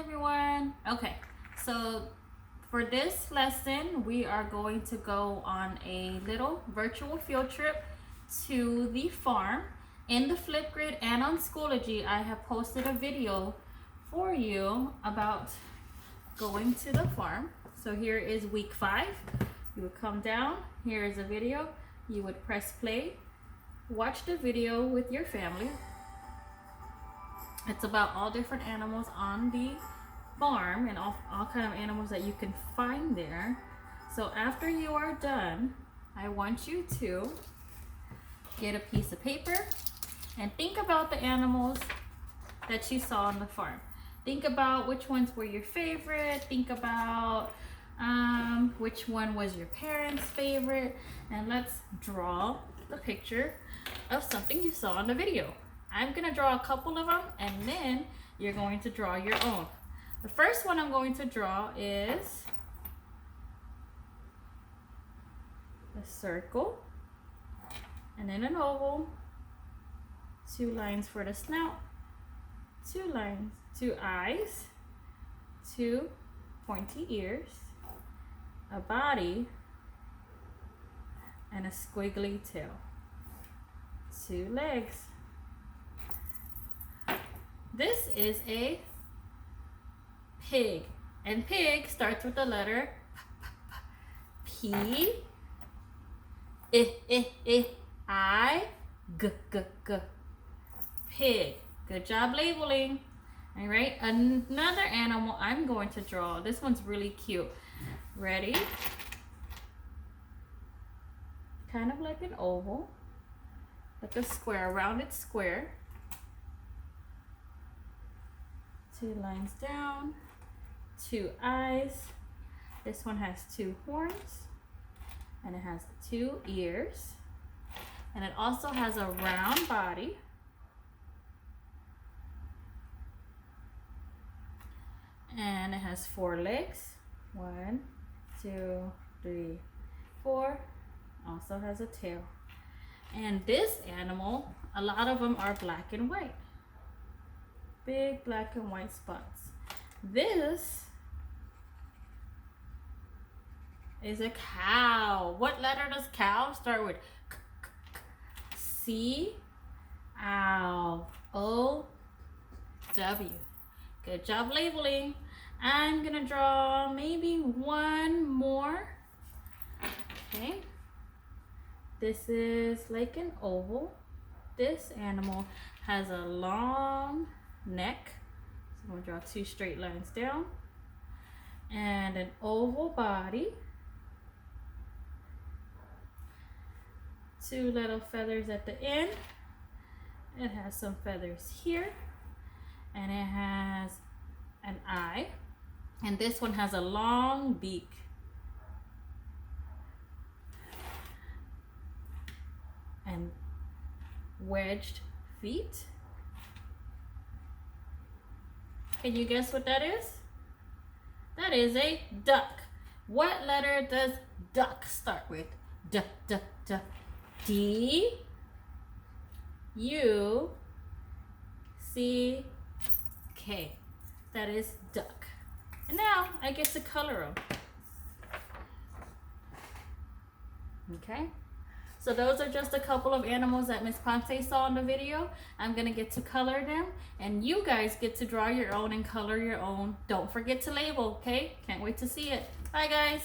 everyone. Okay, so for this lesson, we are going to go on a little virtual field trip to the farm. In the Flipgrid and on Schoology, I have posted a video for you about going to the farm. So here is week 5. You would come down, here is a video. You would press play, watch the video with your family. It's about all different animals on the farm and all kind of animals that you can find there. So after you are done, I want you to get a piece of paper and think about the animals that you saw on the farm. Think about which ones were your favorite. Think about which one was your parents' favorite. And let's draw the picture of something you saw in the video. I'm gonna draw a couple of them and then you're going to draw your own. The first one I'm going to draw is a circle and then an oval, 2 lines for the snout, 2 lines, 2 eyes, 2 pointy ears, a body, and a squiggly tail, 2 legs. This is a pig, and pig starts with the letter P, I, G, pig. Good job labeling. All right, another animal I'm going to draw. This one's really cute. Ready? Kind of like an oval, like a square, a rounded square. 2 lines down, 2 eyes. This one has 2 horns and it has 2 ears, and it also has a round body. And it has 4 legs. 1, 2, 3, 4. Also has a tail. And this animal, a lot of them are black and white. Big black and white spots. This is a cow. What letter does cow start with? C, ow, O, W. Good job labeling. I'm gonna draw maybe one more. Okay. This is like an oval. This animal has a long neck. So I'm gonna draw 2 straight lines down and an oval body. 2 little feathers at the end. It has some feathers here, and it has an eye, and this one has a long beak. And wedged feet. Can you guess what that is? That is a duck. What letter does duck start with? D, D, D. D, U, C, K. That is duck. And now I get to color them. Okay. So those are just a couple of animals that Miss Ponce saw in the video. I'm gonna get to color them, and you guys get to draw your own and color your own. Don't forget to label, okay? Can't wait to see it. Bye guys.